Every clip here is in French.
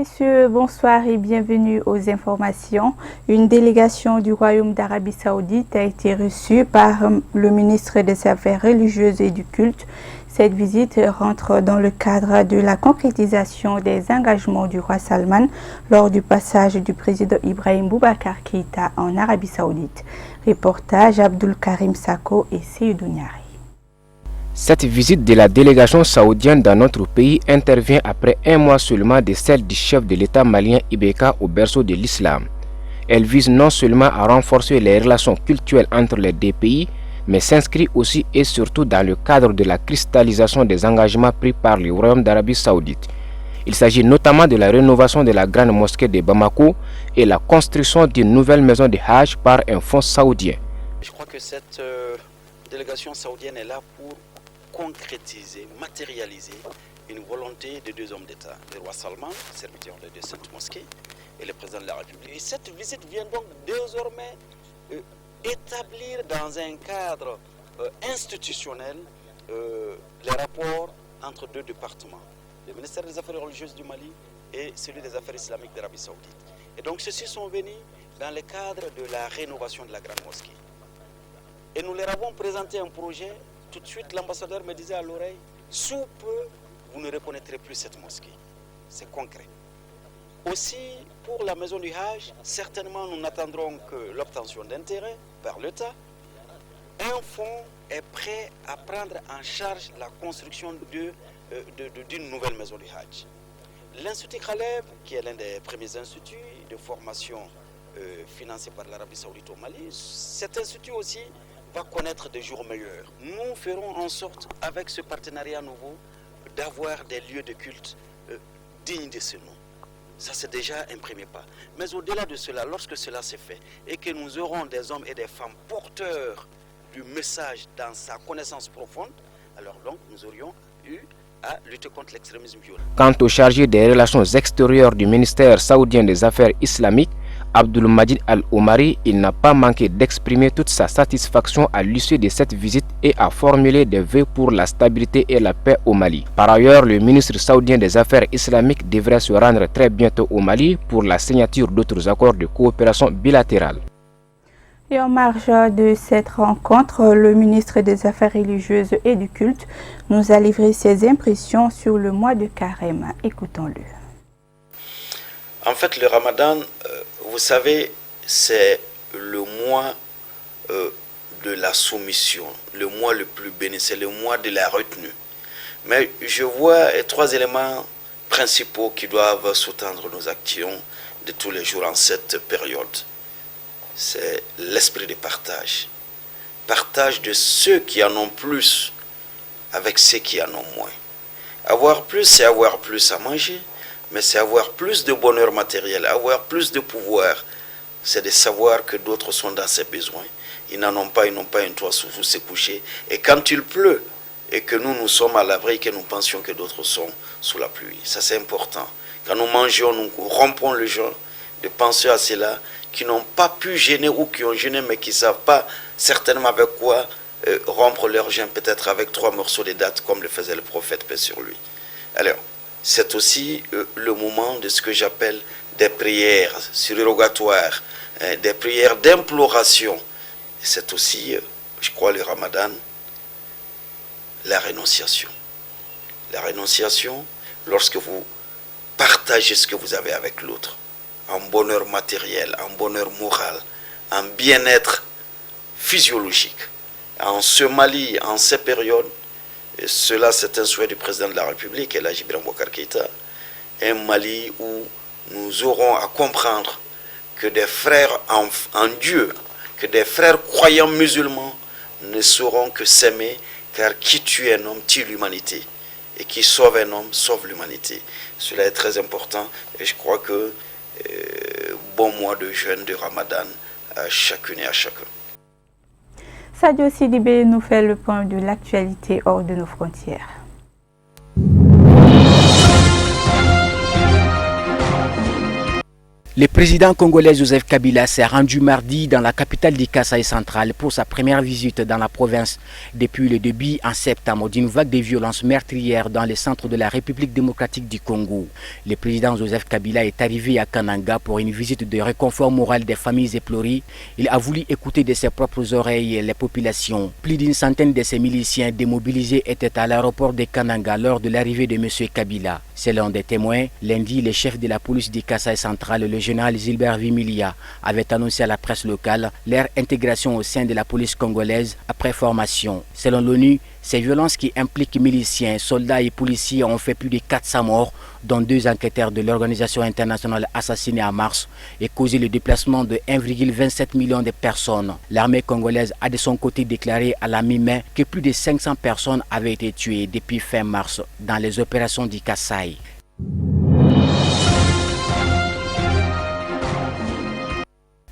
messieurs, bonsoir et bienvenue aux informations. Une délégation du Royaume d'Arabie Saoudite a été reçue par le ministre des Affaires religieuses et du culte. Cette visite rentre dans le cadre de la concrétisation des engagements du roi Salman lors du passage du président Ibrahim Boubacar Keïta en Arabie Saoudite. Reportage Abdul Karim Sako et Seydou Niari. Cette visite de la délégation saoudienne dans notre pays intervient après un mois seulement de celle du chef de l'État malien Ibeka au berceau de l'islam. Elle vise non seulement à renforcer les relations culturelles entre les deux pays, mais s'inscrit aussi et surtout dans le cadre de la cristallisation des engagements pris par le Royaume d'Arabie Saoudite. Il s'agit notamment de la rénovation de la grande mosquée de Bamako et la construction d'une nouvelle maison de Hajj par un fonds saoudien. Je crois que cette délégation saoudienne est là pour concrétiser, matérialiser une volonté de deux hommes d'État, le roi Salman, serviteur de deux saintes mosquées, et le président de la République. Et cette visite vient donc désormais établir dans un cadre institutionnel les rapports entre deux départements, le ministère des Affaires religieuses du Mali et celui des Affaires islamiques d'Arabie Saoudite. Et donc ceux-ci sont venus dans le cadre de la rénovation de la grande mosquée. Et nous leur avons présenté un projet. Tout de suite, l'ambassadeur me disait à l'oreille, sous peu, vous ne reconnaîtrez plus cette mosquée. C'est concret. Aussi, pour la maison du Hajj, certainement nous n'attendrons que l'obtention d'intérêt par l'État. Un fonds est prêt à prendre en charge la construction d'une nouvelle maison du Hajj. L'Institut Khaleb, qui est l'un des premiers instituts de formation financés par l'Arabie Saoudite au Mali, cet institut aussi va connaître des jours meilleurs. Nous ferons en sorte, avec ce partenariat nouveau, d'avoir des lieux de culte dignes de ce nom. Ça, c'est déjà un premier pas. Mais au-delà de cela, lorsque cela s'est fait, et que nous aurons des hommes et des femmes porteurs du message dans sa connaissance profonde, alors donc nous aurions eu à lutter contre l'extrémisme violent. Quant au chargé des relations extérieures du ministère saoudien des Affaires islamiques, Abdul Majid Al-Omari, il n'a pas manqué d'exprimer toute sa satisfaction à l'issue de cette visite et à formuler des vœux pour la stabilité et la paix au Mali. Par ailleurs, le ministre saoudien des Affaires islamiques devrait se rendre très bientôt au Mali pour la signature d'autres accords de coopération bilatérale. Et en marge de cette rencontre, le ministre des Affaires religieuses et du culte nous a livré ses impressions sur le mois de Carême. Écoutons-le. En fait, le Ramadan, vous savez, c'est le mois de la soumission, le mois le plus béni, c'est le mois de la retenue. Mais je vois trois éléments principaux qui doivent sous-tendre nos actions de tous les jours en cette période. C'est l'esprit de partage. Partage de ceux qui en ont plus avec ceux qui en ont moins. Avoir plus, c'est avoir plus à manger. Mais c'est avoir plus de bonheur matériel, avoir plus de pouvoir. C'est de savoir que d'autres sont dans ses besoins. Ils n'en ont pas, ils n'ont pas un toit sous se coucher. Et quand il pleut, et que nous sommes à l'abri, que nous pensions que d'autres sont sous la pluie. Ça, c'est important. Quand nous mangeons, nous rompons le jeûne, de penser à ceux-là qui n'ont pas pu jeûner ou qui ont jeûné, mais qui ne savent pas certainement avec quoi rompre leur jeûne, peut-être avec 3 morceaux de dattes, comme le faisait le prophète, paix sur lui. Alors, c'est aussi le moment de ce que j'appelle des prières surrogatoires, des prières d'imploration. C'est aussi, je crois, le Ramadan, la rénonciation. La rénonciation, lorsque vous partagez ce que vous avez avec l'autre, en bonheur matériel, en bonheur moral, en bien-être physiologique. En ce Mali, en ces périodes, et cela, c'est un souhait du président de la République, El Hadji Ibrahim Boubacar Keïta, un Mali où nous aurons à comprendre que des frères en Dieu, que des frères croyants musulmans ne sauront que s'aimer, car qui tue un homme tue l'humanité, et qui sauve un homme sauve l'humanité. Cela est très important, et je crois que bon mois de jeûne de Ramadan à chacune et à chacun. Sadio Sidibé nous fait le point de l'actualité hors de nos frontières. Le président congolais Joseph Kabila s'est rendu mardi dans la capitale du Kasaï central pour sa première visite dans la province depuis le début en septembre d'une vague de violences meurtrières dans le centre de la République démocratique du Congo. Le président Joseph Kabila est arrivé à Kananga pour une visite de réconfort moral des familles éplorées. Il a voulu écouter de ses propres oreilles les populations. Plus d'une centaine de ses miliciens démobilisés étaient à l'aéroport de Kananga lors de l'arrivée de M. Kabila. Selon des témoins, lundi, le chef de la police du Kasaï central, le général Gilbert Vimilia, avait annoncé à la presse locale leur intégration au sein de la police congolaise après formation. Selon l'ONU, ces violences qui impliquent miliciens, soldats et policiers ont fait plus de 400 morts, dont 2 enquêteurs de l'organisation internationale assassinés en mars et causé le déplacement de 1,27 million de personnes. L'armée congolaise a de son côté déclaré à la mi-mai que plus de 500 personnes avaient été tuées depuis fin mars dans les opérations du Kasaï.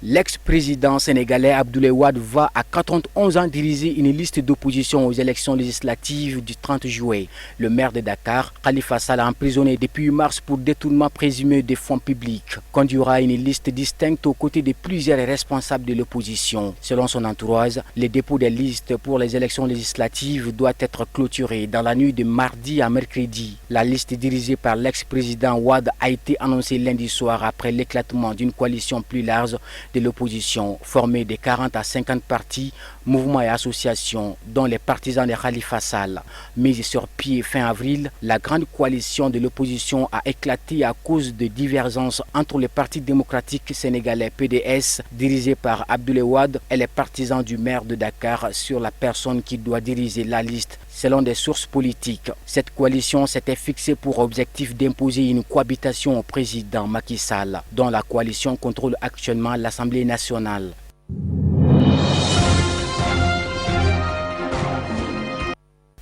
L'ex-président sénégalais Abdoulaye Wade va à 91 ans diriger une liste d'opposition aux élections législatives du 30 juillet. Le maire de Dakar, Khalifa Sall, emprisonné depuis mars pour détournement présumé des fonds publics, conduira une liste distincte aux côtés de plusieurs responsables de l'opposition. Selon son entourage, le dépôt des listes pour les élections législatives doit être clôturé dans la nuit de mardi à mercredi. La liste dirigée par l'ex-président Wade a été annoncée lundi soir après l'éclatement d'une coalition plus large de l'opposition, formée de 40 à 50 partis, mouvements et associations, dont les partisans de Khalifa Sall. Mise sur pied fin avril, la grande coalition de l'opposition a éclaté à cause de divergences entre le Parti démocratique sénégalais PDS, dirigé par Abdoulaye Wade, et les partisans du maire de Dakar sur la personne qui doit diriger la liste. Selon des sources politiques, cette coalition s'était fixée pour objectif d'imposer une cohabitation au président Macky Sall, dont la coalition contrôle actuellement l'Assemblée nationale.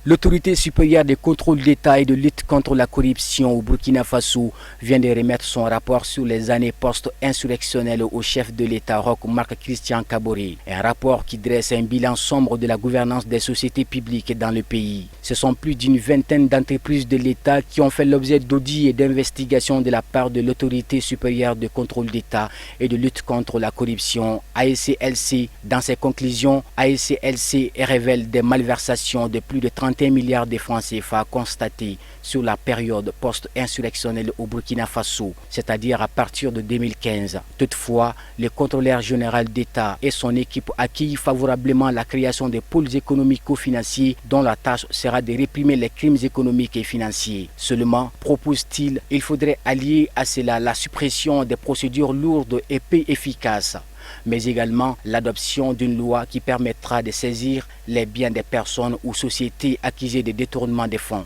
L'autorité supérieure de contrôle d'État et de lutte contre la corruption au Burkina Faso vient de remettre son rapport sur les années post-insurrectionnelles au chef de l'État Roch Marc Christian Kaboré. Un rapport qui dresse un bilan sombre de la gouvernance des sociétés publiques dans le pays. Ce sont plus d'une vingtaine d'entreprises de l'État qui ont fait l'objet d'audits et d'investigations de la part de l'autorité supérieure de contrôle d'État et de lutte contre la corruption, ASCLC. Dans ses conclusions, ASCLC révèle des malversations de plus de 31 milliards de francs CFA constatés sur la période post-insurrectionnelle au Burkina Faso, c'est-à-dire à partir de 2015. Toutefois, le contrôleur général d'État et son équipe accueillent favorablement la création des pôles économico-financiers dont la tâche sera de réprimer les crimes économiques et financiers. Seulement, propose-t-il, il faudrait allier à cela la suppression des procédures lourdes et peu efficaces, mais également l'adoption d'une loi qui permettra de saisir les biens des personnes ou sociétés accusées de détournement des fonds.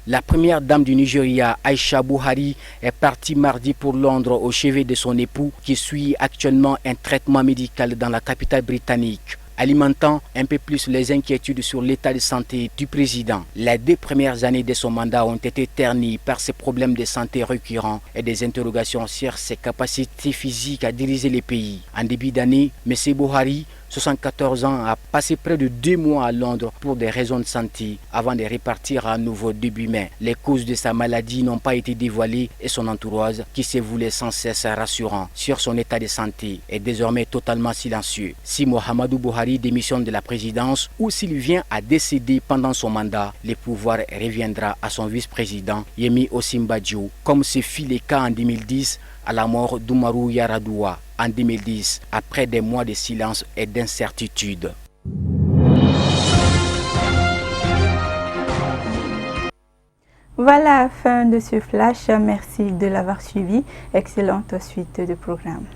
La première dame du Nigeria, Aïcha Buhari, est partie mardi pour Londres au chevet de son époux qui suit actuellement un traitement médical dans la capitale britannique, alimentant un peu plus les inquiétudes sur l'état de santé du président. Les 2 premières années de son mandat ont été ternies par ses problèmes de santé récurrents et des interrogations sur ses capacités physiques à diriger le pays. En début d'année, M. Buhari, 74 ans, a passé près de 2 mois à Londres pour des raisons de santé avant de repartir à nouveau début mai. Les causes de sa maladie n'ont pas été dévoilées et son entourage, qui se voulait sans cesse rassurant sur son état de santé, est désormais totalement silencieux. Si Mohamedou Buhari démissionne de la présidence ou s'il vient à décéder pendant son mandat, le pouvoir reviendra à son vice-président Yemi Osinbajo, comme ce fut le cas en 2010 à la mort d'Oumarou Yaradoua en 2010, après des mois de silence et d'incertitude. Voilà la fin de ce flash. Merci de l'avoir suivi. Excellente suite de programme.